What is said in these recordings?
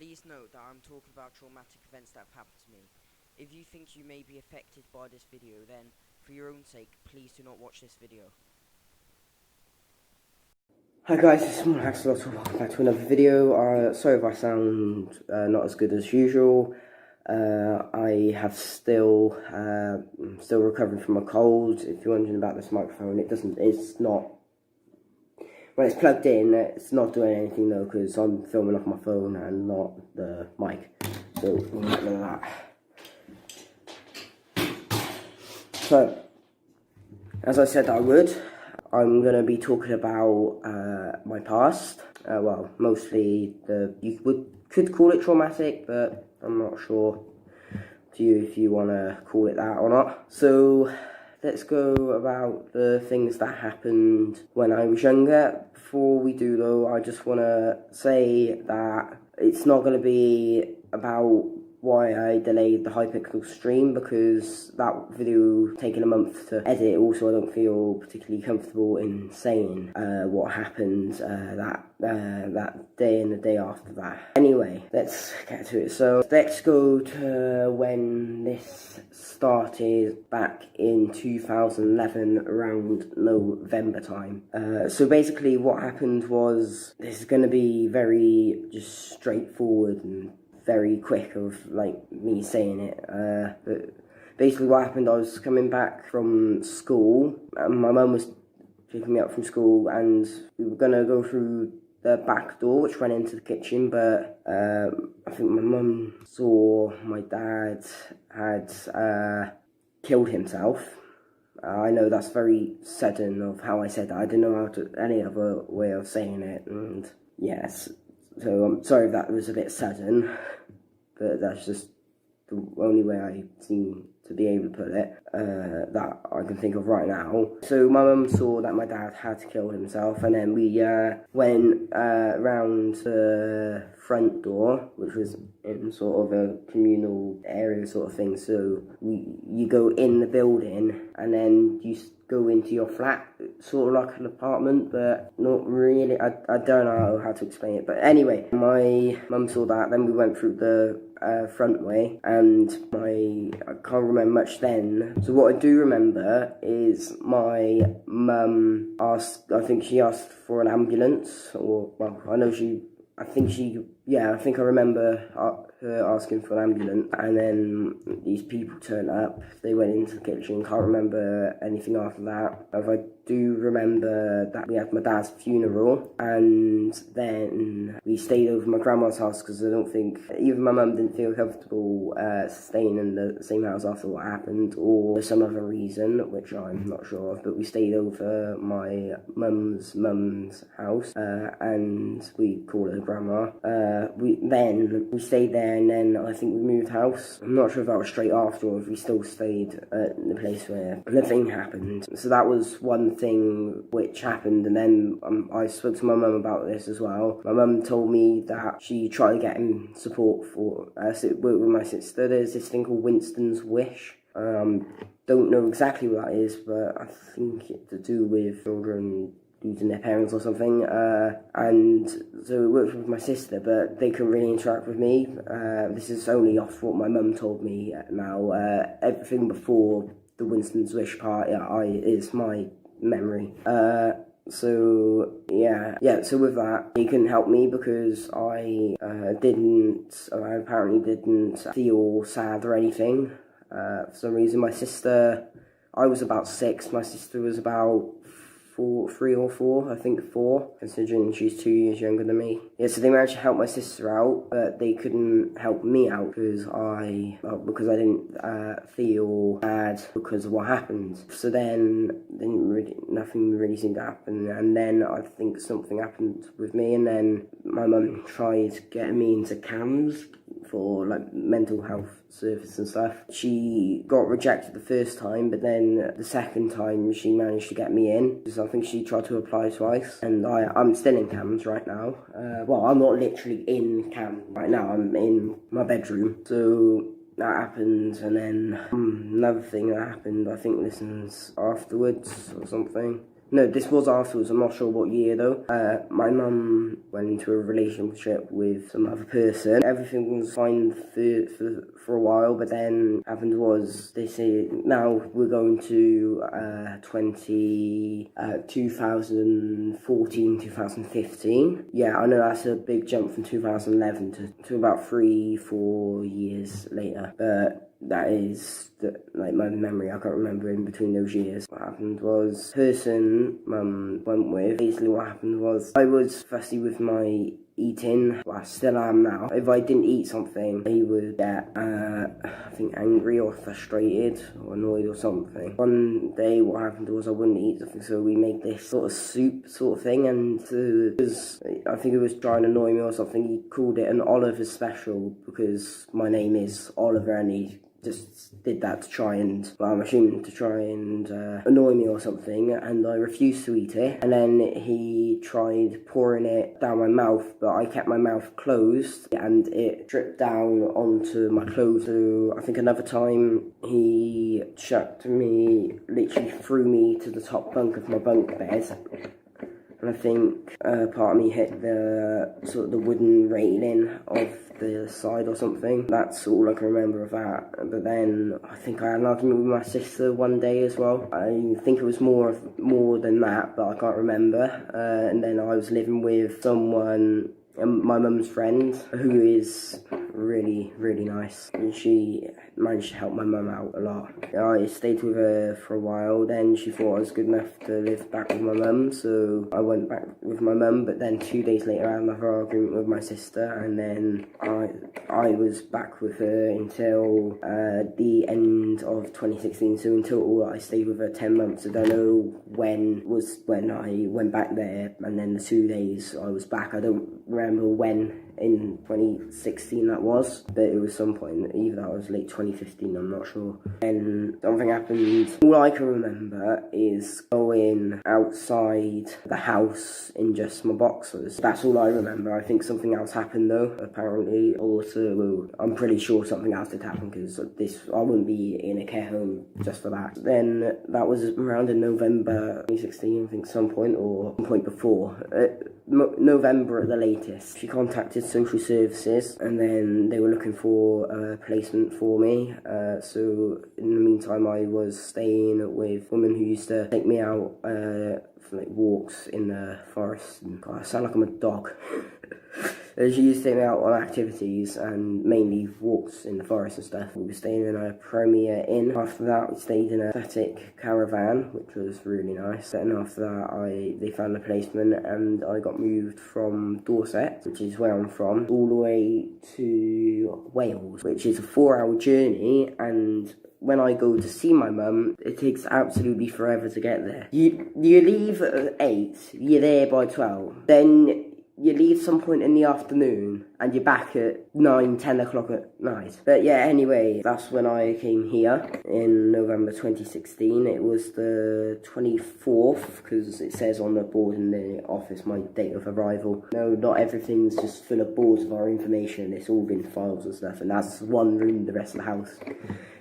Please note that I'm talking about traumatic events that have happened to me. If you think you may be affected by this video, then, for your own sake, please do not watch this video. Hi guys, it's Axolotl. Welcome back to another video. Sorry if I sound not as good as usual. I have still recovering from a cold. If you're wondering about this microphone, it's not, when it's plugged in, it's not doing anything though, because I'm filming off my phone and not the mic. So we'll get rid of that. So, as I said I would, I'm going to be talking about my past. Well, mostly you could call it traumatic, but I'm not sure if you want to call it that or not. So let's go about the things that happened when I was younger. Before we do though, I just want to say that it's not going to be about why I delayed the Hypixel stream, because that video taking a month to edit. Also, I don't feel particularly comfortable in saying what happened that day and the day after that. Anyway, let's get to it. So let's go to when this started back in 2011, around November time. So basically what happened was, this is going to be very just straightforward and very quick of like me saying it, but basically what happened, I was coming back from school and my mum was picking me up from school, and we were gonna go through the back door which went into the kitchen, but I think my mum saw my dad had killed himself. I know that's very sudden of how I said that. I didn't know any other way of saying it, and yes. So I'm sorry if that was a bit sudden, but that's just the only way I seem to be able to put it, that I can think of right now. So my mum saw that my dad had killed himself, and then we went round the front door, which was in sort of a communal area sort of thing. So you go in the building, and then you go into your flat, sort of like an apartment, but not really. I don't know how to explain it, but anyway, my mum saw that. Then we went through the front way, and I can't remember much then. So what I do remember is my mum asked, I think she asked for an ambulance, or well, I think I remember her asking for an ambulance, and then these people turned up. They went into the kitchen. Can't remember anything after that. I do remember that we had my dad's funeral, and then we stayed over my grandma's house, because I don't think, even my mum didn't feel comfortable staying in the same house after what happened, or for some other reason, which I'm not sure of, but we stayed over my mum's house, and we call her grandma. We stayed there, and then I think we moved house. I'm not sure if that was straight after, or if we still stayed at the place where the thing happened. So that was one thing which happened, and then I spoke to my mum about this as well. My mum told me that she tried to get him support for work with my sister. There's this thing called Winston's Wish. Don't know exactly what that is, but I think it's to do with children losing their parents or something, and so it worked with my sister, but they couldn't really interact with me. This is only off what my mum told me now. Everything before the Winston's Wish part is my memory. So with that, he couldn't help me because I apparently didn't feel sad or anything. For some reason, my sister, I was about 6, my sister was about 3 or 4, I think 4, considering she's 2 years younger than me. Yeah, so they managed to help my sister out, but they couldn't help me out because I didn't feel bad because of what happened. So then nothing really seemed to happen, and then I think something happened with me, and then my mum tried getting me into CAMS for like mental health service and stuff. She got rejected the first time, but then the second time she managed to get me in, because I think she tried to apply twice, and I'm still in CAMS right now. Well, I'm not literally in CAMS right now, I'm in my bedroom. So that happened, and then another thing that happened, I think this was afterwards or something. No, this was afterwards. I'm not sure what year though. My mum went into a relationship with some other person. Everything was fine for a while, but then what happened was they say now we're going to 2014, 2015. Yeah, I know that's a big jump from 2011 to about 3-4 years later, but that is like my memory. I can't remember in between those years. What happened was, person Mum went with, basically what happened was, I was fussy with my eating. Well, I still am now. If I didn't eat something, he would get I think angry or frustrated or annoyed or something. One day what happened was I wouldn't eat something, so we made this sort of soup sort of thing, and because I think it was trying to annoy me or something, he called it an Oliver special because my name is Oliver, and he just did that to try and, well, I'm assuming to try and annoy me or something, and I refused to eat it. And then he tried pouring it down my mouth, but I kept my mouth closed and it dripped down onto my clothes. So I think another time he chucked me, literally threw me to the top bunk of my bunk bed. And I think part of me hit the sort of the wooden railing of the side or something. That's all I can remember of that. But then I think I had an argument with my sister one day as well. I think it was more than that, but I can't remember. And then I was living with someone, my mum's friend, who is really, really nice, and she managed to help my mum out a lot. I stayed with her for a while, then she thought I was good enough to live back with my mum, so I went back with my mum, but then 2 days later I had another argument with my sister, and then I was back with her until the end of 2016, so in total I stayed with her 10 months. I don't know when I went back there, and then the 2 days I was back. I don't remember when in 2016 that was, but it was some point, either that was late 2015, I'm not sure. And something happened. All I can remember is going outside the house in just my boxers. That's all I remember. I think something else happened though, apparently. Also, I'm pretty sure something else did happen, because I wouldn't be in a care home just for that. Then that was around in November 2016, I think, some point before. November at the latest. She contacted social services, and then they were looking for a placement for me. So in the meantime, I was staying with a woman who used to take me out for like walks in the forest. God, I sound like I'm a dog. She used to take me out on activities and mainly walks in the forest and stuff. We were staying in a Premier Inn. After that, we stayed in a static caravan, which was really nice. Then after that, they found a placement, and I got moved from Dorset, which is where I'm from, all the way to Wales, which is a 4-hour journey. And when I go to see my mum, it takes absolutely forever to get there. You leave at 8, you're there by 12. Then you leave some point in the afternoon and you're back at 9-10 o'clock at night. But yeah, anyway, that's when I came here in November 2016. It was the 24th, because it says on the board in the office my date of arrival. No, not everything's just full of boards of our information. It's all in files and stuff, and that's one room, the rest of the house.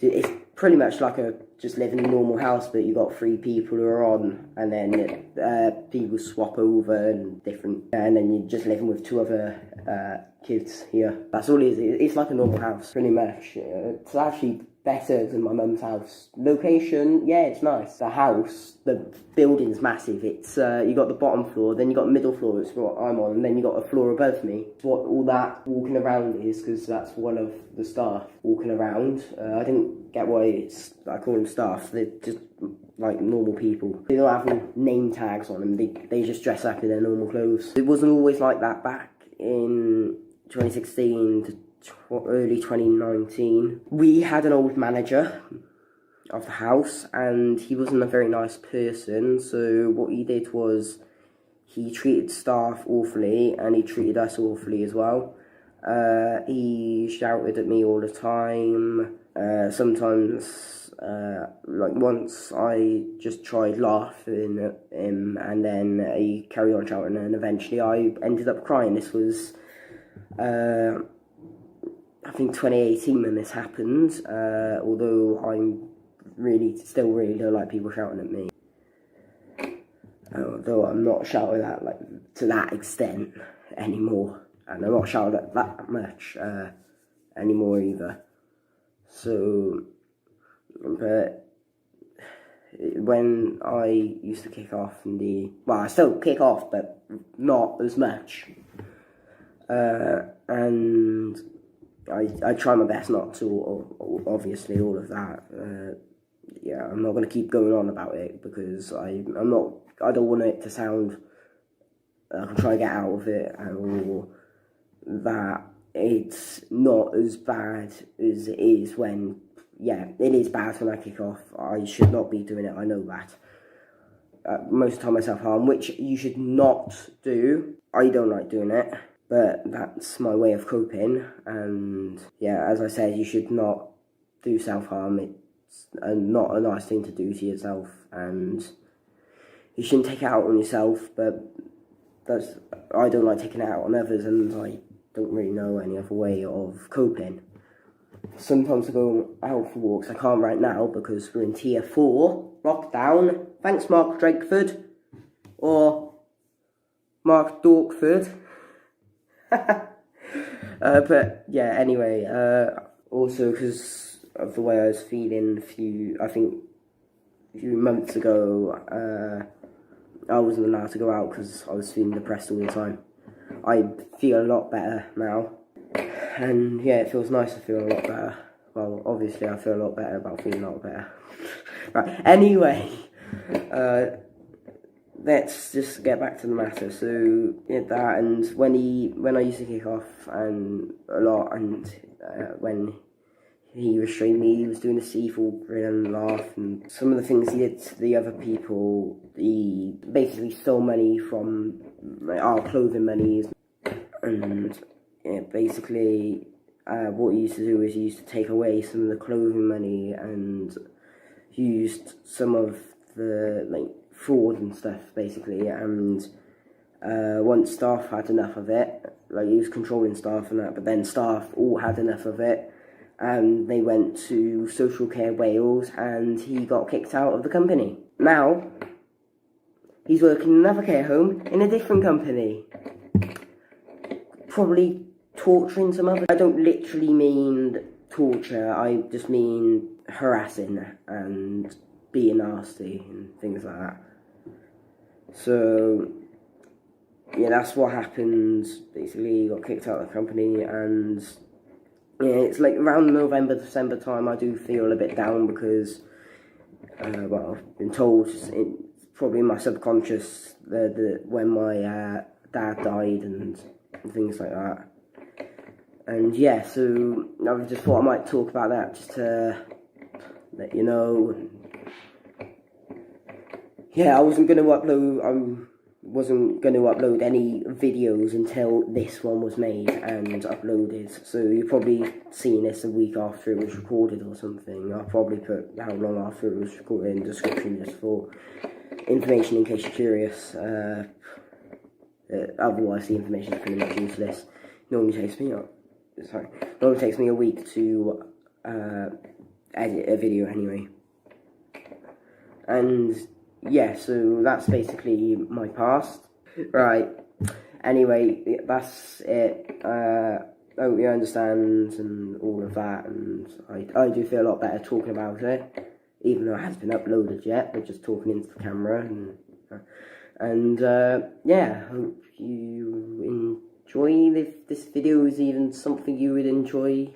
It's pretty much like just living in a normal house, but you got 3 people who are on, and then people swap over and then you're just living with 2 other kids here. That's all it is. It's like a normal house, pretty much. It's actually better than my mum's house. Location, yeah, it's nice. The house, the building's massive. It's you got the bottom floor, then you got the middle floor, it's what I'm on, and then you got a floor above me. It's what all that walking around is, because that's one of the staff walking around. I didn't get why I call them staff. They're just like normal people. They don't have name tags on them. They just dress up in their normal clothes. It wasn't always like that back in 2016 to early 2019. We had an old manager of the house, and he wasn't a very nice person. So what he did was he treated staff awfully, and he treated us awfully as well. He shouted at me all the time. Sometimes, like once I just tried laughing at him, and then he carried on shouting, and eventually I ended up crying. This was I think 2018 when this happened, although I still really don't like people shouting at me. though I'm not shouting that like to that extent anymore, and I'm not shouting that much anymore either. So, but when I used to kick off I still kick off, but not as much, and I try my best not to, obviously, all of that. Yeah, I'm not going to keep going on about it because I don't want it to sound I'm trying to get out of it, or that it's not as bad as it is when, yeah, it is bad when I kick off. I should not be doing it, I know that. Most of the time I self-harm, which you should not do. I don't like doing it, but that's my way of coping, and yeah, as I said, you should not do self-harm. It's not a nice thing to do to yourself, and you shouldn't take it out on yourself, but I don't like taking it out on others, and I don't really know any other way of coping. Sometimes I go out for walks. I can't right now because we're in tier 4 lockdown. Thanks, Mark Drakeford, or Mark Dorkford. But yeah, anyway, also because of the way I was feeling a few months ago, I wasn't allowed to go out because I was feeling depressed all the time. I feel a lot better now, and yeah, it feels nice to feel a lot better. Well, obviously I feel a lot better about feeling a lot better. Right, anyway, let's just get back to the matter. So, yeah, that, and when I used to kick off and a lot, and when he restrained me, he was doing the C4 grin and laugh, and some of the things he did to the other people, he basically stole money from our clothing monies, and yeah, basically what he used to do is he used to take away some of the clothing money and used some of the fraud and stuff, basically, and once staff had enough of it, he was controlling staff and that, but then staff all had enough of it, and they went to Social Care Wales, and he got kicked out of the company. Now, he's working in another care home in a different company. Probably torturing some other... I don't literally mean torture, I just mean harassing and being nasty and things like that. So, yeah, that's what happened. Basically, he got kicked out of the company, and yeah, it's around November, December time I do feel a bit down because, well, I've been told, it's probably in my subconscious, when my dad died and things like that. And yeah, so I just thought I might talk about that just to let you know. Yeah, I wasn't going to upload any videos until this one was made and uploaded, so you're probably seeing this a week after it was recorded or something. I'll probably put how long after it was recorded in the description just for information in case you're curious. Otherwise the information is pretty much useless. Normally takes me a week to edit a video anyway. And yeah, so that's basically my past. Right, anyway, that's it. I hope you understand and all of that, and I do feel a lot better talking about it, even though it hasn't been uploaded yet, but just talking into the camera, and yeah, hope you enjoy. If this video is even something you would enjoy,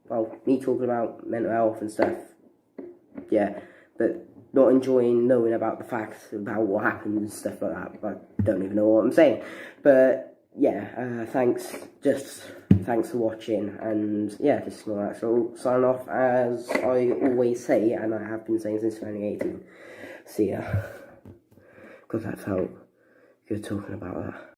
well, me talking about mental health and stuff, yeah, but not enjoying knowing about the facts about what happened and stuff like that. I don't even know what I'm saying. But yeah, thanks for watching, and yeah, this is my Axolotl sign off, as I always say, and I have been saying since 2018. See ya. Because that felt good talking about that.